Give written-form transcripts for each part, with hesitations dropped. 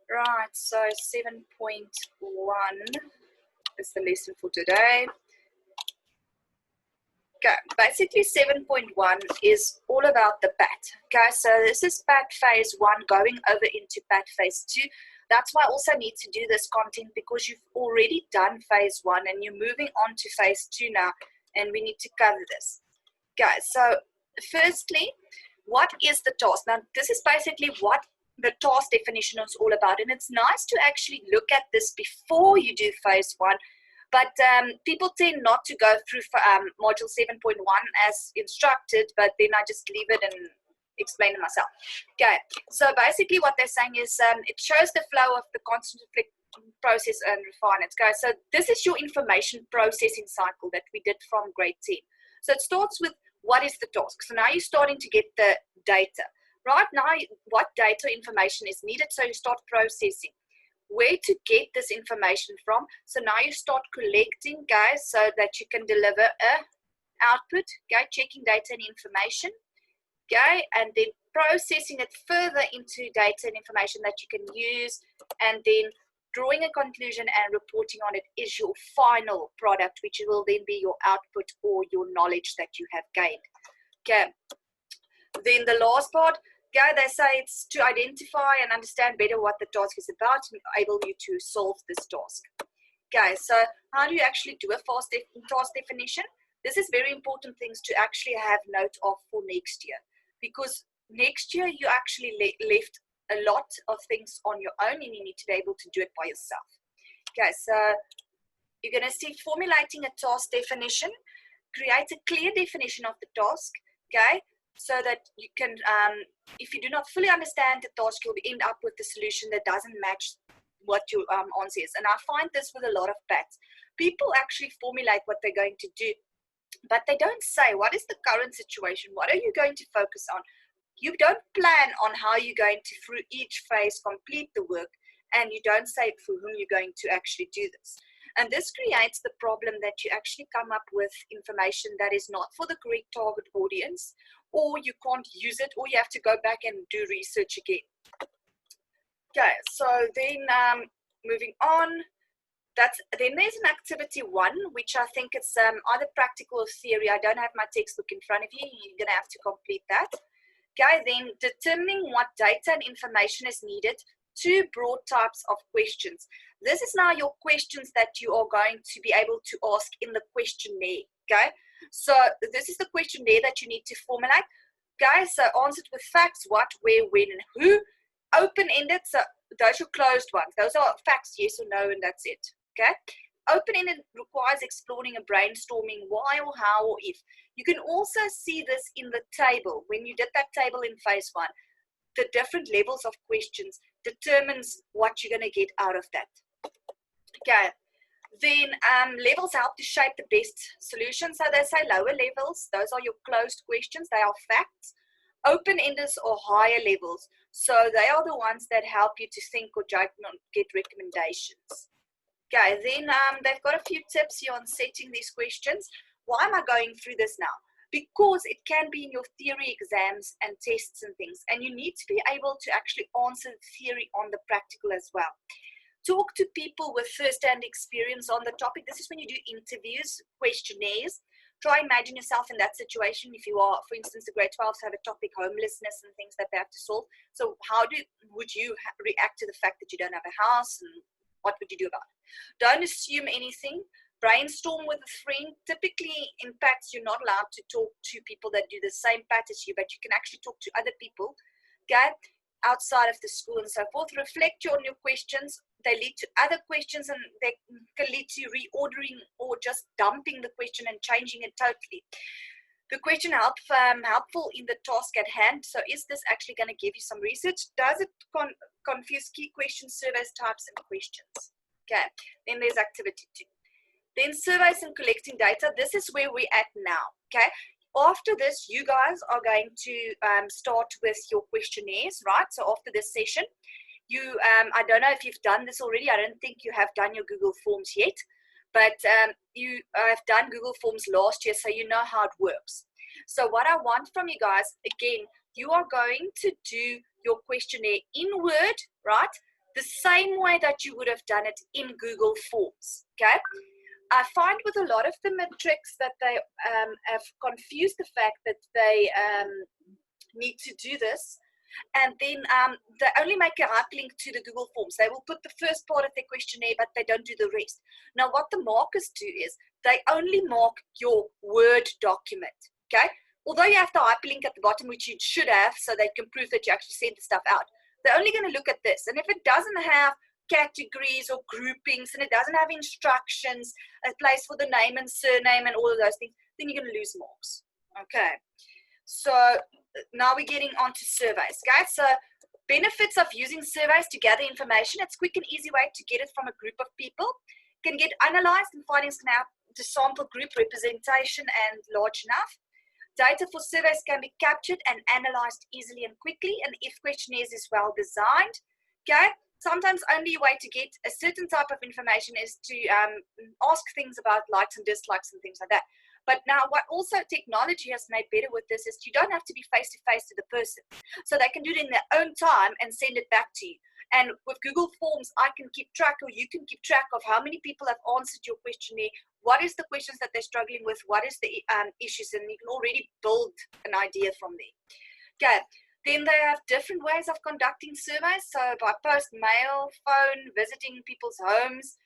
Right, so 7.1 is the lesson for today. Okay, basically 7.1 is all about the PAT. Okay, so this is PAT phase 1 going over into PAT phase 2. That's why I also need to do this content because you've already done phase 1 and you're moving on to phase 2 now, and we need to cover this. Okay, so firstly, what is the task? Now, this is basically what the task definition is all about, and it's nice to actually look at this before you do phase 1. But people tend not to go through module 7.1 as instructed, but then I just leave it and explain it myself. Okay, so basically what they're saying is it shows the flow of the constant process and refine it. Okay, so this is your information processing cycle that we did from grade 10. So it starts with what is the task. So now you're starting to get the data. Right now, what data information is needed, so you start processing. Where to get this information from. So now you start collecting, guys, so that you can deliver a output, okay, checking data and information, okay, and then processing it further into data and information that you can use, and then drawing a conclusion and reporting on it is your final product, which will then be your output or your knowledge that you have gained. Okay. Then the last part, okay, they say it's to identify and understand better what the task is about and enable you to solve this task. Okay, so how do you actually do a task definition? This is very important things to actually have note of for next year, because next year you actually left a lot of things on your own and you need to be able to do it by yourself. Okay, so you're going to see formulating a task definition, create a clear definition of the task, okay, so that you can, if you do not fully understand the task, you'll end up with a solution that doesn't match what your answer is. And I find this with a lot of PATs. People actually formulate what they're going to do, but they don't say, what is the current situation? What are you going to focus on? You don't plan on how you're going to, through each phase, complete the work, and you don't say for whom you're going to actually do this. And this creates the problem that you actually come up with information that is not for the correct target audience, or you can't use it, or you have to go back and do research again. Okay, so then moving on, then there's an activity 1, which I think it's either practical or theory. I don't have my textbook in front of you. You're going to have to complete that. Okay, then determining what data and information is needed, 2 broad types of questions. This is now your questions that you are going to be able to ask in the questionnaire. Okay, so this is the questionnaire that you need to formulate. Guys, so answer it with facts, what, where, when, and who. Open-ended, so those are closed ones. Those are facts, yes or no, and that's it. Okay. Open-ended requires exploring and brainstorming why or how or if. You can also see this in the table. When you did that table in phase 1, the different levels of questions determines what you're going to get out of that. Okay. Then levels help to shape the best solution. So they say lower levels, those are your closed questions. They are facts. Open-enders are higher levels. So they are the ones that help you to think or judge and get recommendations. Okay, then they've got a few tips here on setting these questions. Why am I going through this now? Because it can be in your theory exams and tests and things, and you need to be able to actually answer the theory on the practical as well. Talk to people with first-hand experience on the topic. This is when you do interviews, questionnaires. Try imagine yourself in that situation. If you are, for instance, the grade 12s have a topic, homelessness and things that they have to solve. So how would you react to the fact that you don't have a house, and what would you do about it? Don't assume anything. Brainstorm with a friend. Typically in PATs, you're not allowed to talk to people that do the same PAT as you, but you can actually talk to other people, okay, outside of the school and so forth. Reflect on your questions. They lead to other questions, and they can lead to reordering or just dumping the question and changing it totally. The question helpful in the task at hand. So is this actually going to give you some research? Does it confuse key questions, surveys, types, and questions? Okay, then there's activity 2. Then surveys and collecting data. This is where we're at now. Okay, after this, you guys are going to start with your questionnaires, right? So after this session, you, I don't know if you've done this already. I don't think you have done your Google Forms yet, but you have done Google Forms last year, so you know how it works. So what I want from you guys, again, you are going to do your questionnaire in Word, right? the same way that you would have done it in Google Forms, okay? I find with a lot of the metrics that they have confused the fact that they need to do this, and then they only make a hyperlink to the Google Forms. They will put the first part of their questionnaire, but they don't do the rest. Now, what the markers do is they only mark your Word document, okay? Although you have the hyperlink at the bottom, which you should have, so they can prove that you actually sent the stuff out. They're only going to look at this. And if it doesn't have categories or groupings, and it doesn't have instructions, a place for the name and surname and all of those things, then you're going to lose marks. Okay. So now we're getting on to surveys, guys. So benefits of using surveys to gather information. It's a quick and easy way to get it from a group of people. Can get analyzed and findings can have the sample group representation and large enough. Data for surveys can be captured and analyzed easily and quickly, and if questionnaires is well designed. Okay. Sometimes only way to get a certain type of information is to ask things about likes and dislikes and things like that. But now what also technology has made better with this is you don't have to be face-to-face to the person. So they can do it in their own time and send it back to you. And with Google Forms, I can keep track, or you can keep track of how many people have answered your questionnaire, what is the questions that they're struggling with, what is the issues, and you can already build an idea from there. Okay. Then they have different ways of conducting surveys. So by post, mail, phone, visiting people's homes,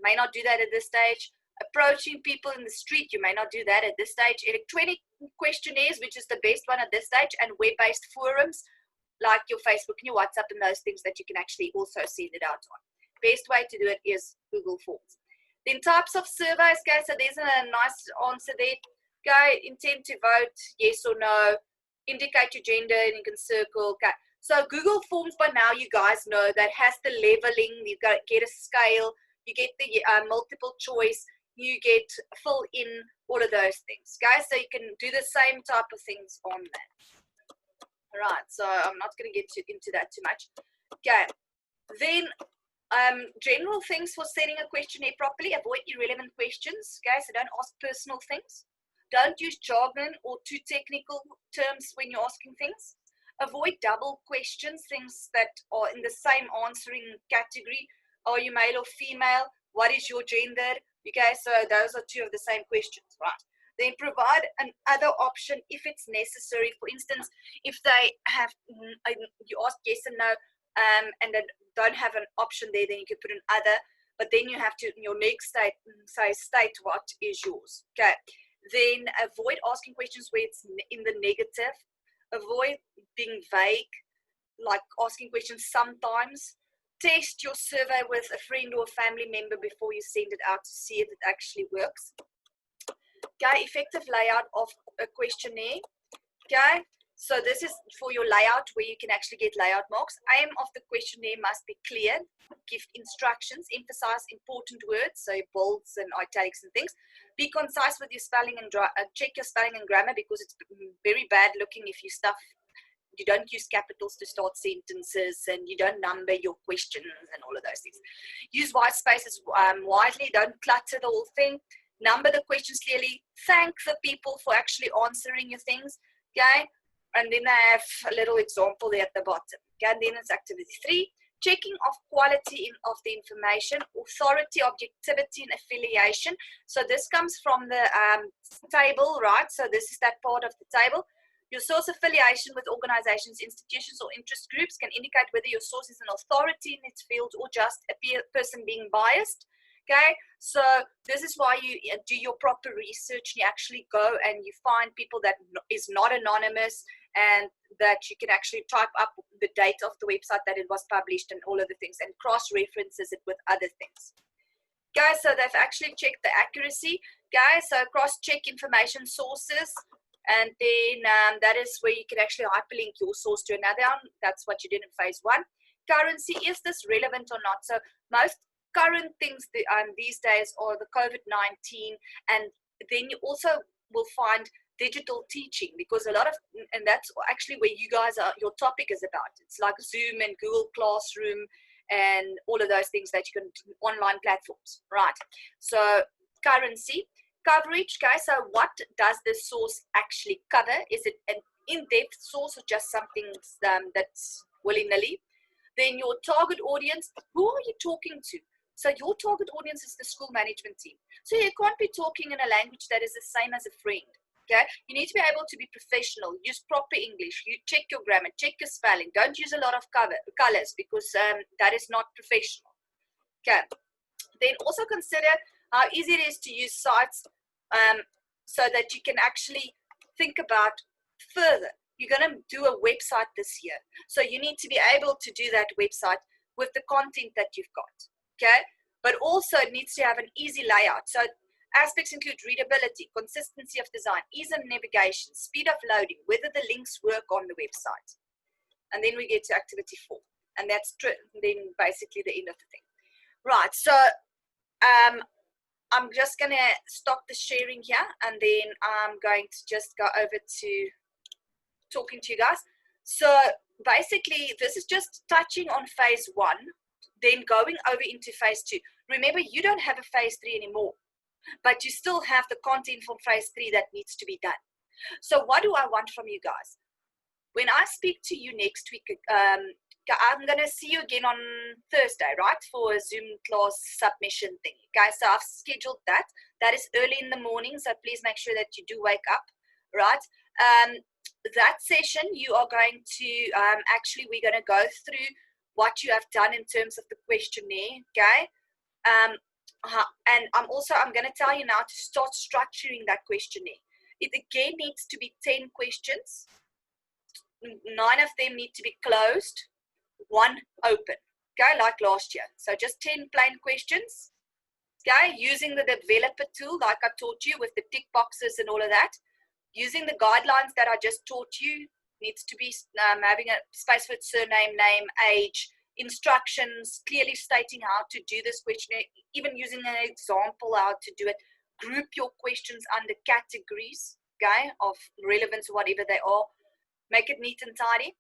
may not do that at this stage. Approaching people in the street, you may not do that at this stage. Electronic questionnaires, which is the best one at this stage, and web-based forums like your Facebook and your WhatsApp and those things that you can actually also send it out on. Best way to do it is Google Forms. Then types of surveys, guys. So there's a nice answer there. Go, intent to vote, yes or no. Indicate your gender and you can circle. Okay. So Google Forms by now, you guys know that has the leveling. You got to get a scale. You get the multiple choice. You get fill in, all of those things, guys. So you can do the same type of things on that. All right. So I'm not going to get into that too much. Okay. Then general things for setting a questionnaire properly. Avoid irrelevant questions, guys. So don't ask personal things. Don't use jargon or too technical terms when you're asking things. Avoid double questions, things that are in the same answering category. Are you male or female? What is your gender? Okay, so those are two of the same questions, right? Then provide another option if it's necessary. For instance, if they have, you ask yes and no, and then don't have an option there, then you can put an other. But then you have to, in your next state, say state what is yours. Okay. Then avoid asking questions where it's in the negative. Avoid being vague, like asking questions sometimes. Test your survey with a friend or a family member before you send it out to see if it actually works. Okay, effective layout of a questionnaire. Okay, so this is for your layout where you can actually get layout marks. Aim of the questionnaire must be clear. Give instructions, emphasize important words, so bolds and italics and things. Be concise with your spelling and check your spelling and grammar, because it's very bad looking if you don't use capitals to start sentences, and you don't number your questions and all of those things. Use white spaces wisely. Don't clutter the whole thing. Number the questions clearly. Thank the people for actually answering your things. Okay. And then I have a little example there at the bottom. Okay. And then it's activity 3. Checking of quality of the information, authority, objectivity, and affiliation. So this comes from the table, right? So this is that part of the table. Your source affiliation with organizations, institutions, or interest groups can indicate whether your source is an authority in its field or just a person being biased. Okay, so this is why you do your proper research. You actually go and you find people that is not anonymous, and that you can actually type up the date of the website that it was published and all of the things, and cross-references it with other things. Guys, so they've actually checked the accuracy. Guys, so cross-check information sources. And then that is where you can actually hyperlink your source to another one. That's what you did in phase 1. Currency, is this relevant or not? So most current things these days are the COVID-19, and then you also will find digital teaching, because a lot of, and that's actually where you guys are, your topic is about. It's like Zoom and Google Classroom and all of those things that you can do, online platforms, right? So currency. Coverage, guys, so what does the source actually cover? Is it an in-depth source or just something that's willy-nilly? Then your target audience, who are you talking to? So your target audience is the school management team. So you can't be talking in a language that is the same as a friend. Okay, you need to be able to be professional, use proper English, you check your grammar, check your spelling, don't use a lot of colors because that is not professional. Okay, then also consider how easy it is to use sites so that you can actually think about further. You're going to do a website this year, so you need to be able to do that website with the content that you've got. Okay, but also it needs to have an easy layout. So aspects include readability, consistency of design, ease of navigation, speed of loading, whether the links work on the website. And then we get to activity 4. And that's then basically the end of the thing. Right, so I'm just going to stop the sharing here. And then I'm going to just go over to talking to you guys. So basically, this is just touching on phase 1, then going over into phase 2. Remember, you don't have a phase 3 anymore, but you still have the content from phase 3 that needs to be done. So what do I want from you guys? When I speak to you next week, I'm going to see you again on Thursday, right, for a Zoom class submission thing. Okay, so I've scheduled that. That is early in the morning, so please make sure that you do wake up, right? That session, you are going to, actually, we're going to go through what you have done in terms of the questionnaire, okay? And I'm going to tell you now to start structuring that questionnaire. It again needs to be 10 questions. 9 of them need to be closed, 1 open, okay, like last year. So just 10 plain questions, okay, using the developer tool like I taught you with the tick boxes and all of that. Using the guidelines that I just taught you, needs to be having a space for surname, name, age, instructions, clearly stating how to do this questionnaire, even using an example how to do it. Group your questions under categories, okay, of relevance, whatever they are. Make it neat and tidy.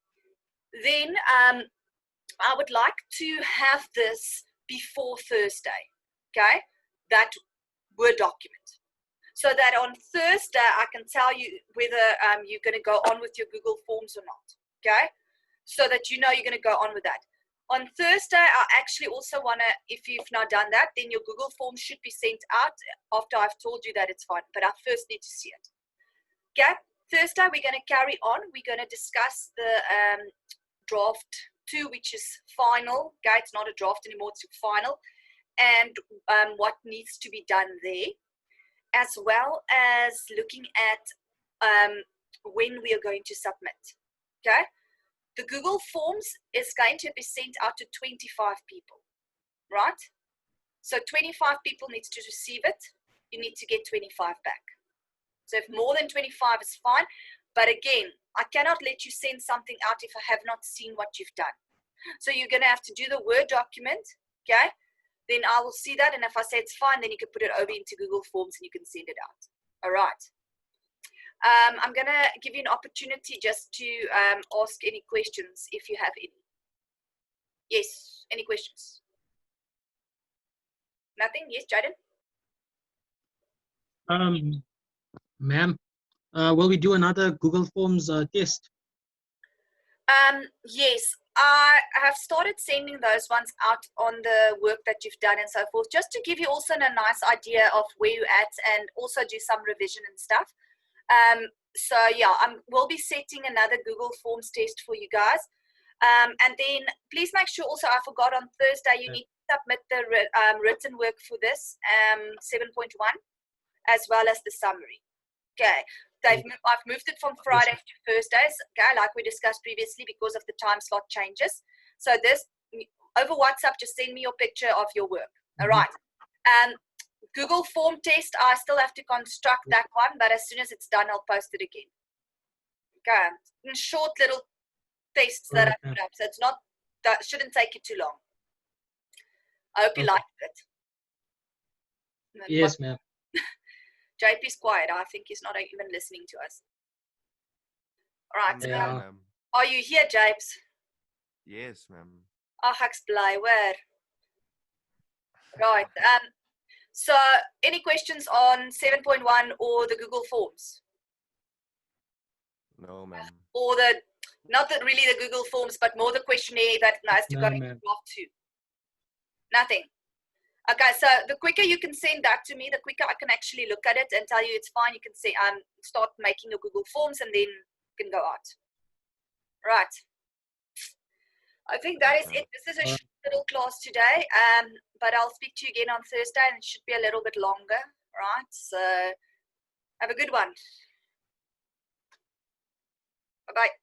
Then I would like to have this before Thursday, okay, that Word document. So that on Thursday, I can tell you whether you're going to go on with your Google Forms or not, okay? So that you know you're going to go on with that. On Thursday, I actually also want to, if you've now done that, then your Google Forms should be sent out after I've told you that it's fine. But I first need to see it, okay? Thursday, we're going to carry on. We're going to discuss the draft 2, which is final. Okay, it's not a draft anymore, it's final. And what needs to be done there, as well as looking at when we are going to submit. Okay, the Google Forms is going to be sent out to 25 people, right? So 25 people needs to receive it. You need to get 25 back. So if more than 25 is fine, but again, I cannot let you send something out if I have not seen what you've done. So you're going to have to do the Word document, okay? Then I will see that, and if I say it's fine, then you can put it over into Google Forms and you can send it out. All right. I'm going to give you an opportunity just to ask any questions if you have any. Yes, any questions? Nothing? Yes, Jaden? Ma'am, will we do another Google Forms test? Yes, I have started sending those ones out on the work that you've done and so forth, just to give you also a nice idea of where you're at and also do some revision and stuff. So yeah, we'll be setting another Google Forms test for you guys. And then please make sure also, I forgot on Thursday, you need to submit the written work for this 7.1 as well as the summary. Okay. I've moved it from Fridays to Thursdays, okay, like we discussed previously because of the time slot changes. So this, over WhatsApp, just send me your picture of your work. All right. Google Form test, I still have to construct that one, but as soon as it's done, I'll post it again. Okay. In short little tests that I put up. So it's not, that shouldn't take you too long. I hope you liked it. Yes, ma'am. JP's quiet. I think he's not even listening to us. All right. Yeah. Are you here, Japes? Yes, ma'am. Ek's bly, where? Right. So any questions on 7.1 or the Google Forms? No, ma'am. Or the Not that really the Google Forms, but more the questionnaire that has to go No, into ma'am. draft 2. Nothing. Okay, so the quicker you can send that to me, the quicker I can actually look at it and tell you it's fine. You can say start making your Google Forms and then you can go out. Right. I think that is it. This is a short little class today, but I'll speak to you again on Thursday and it should be a little bit longer, right? So have a good one. Bye-bye.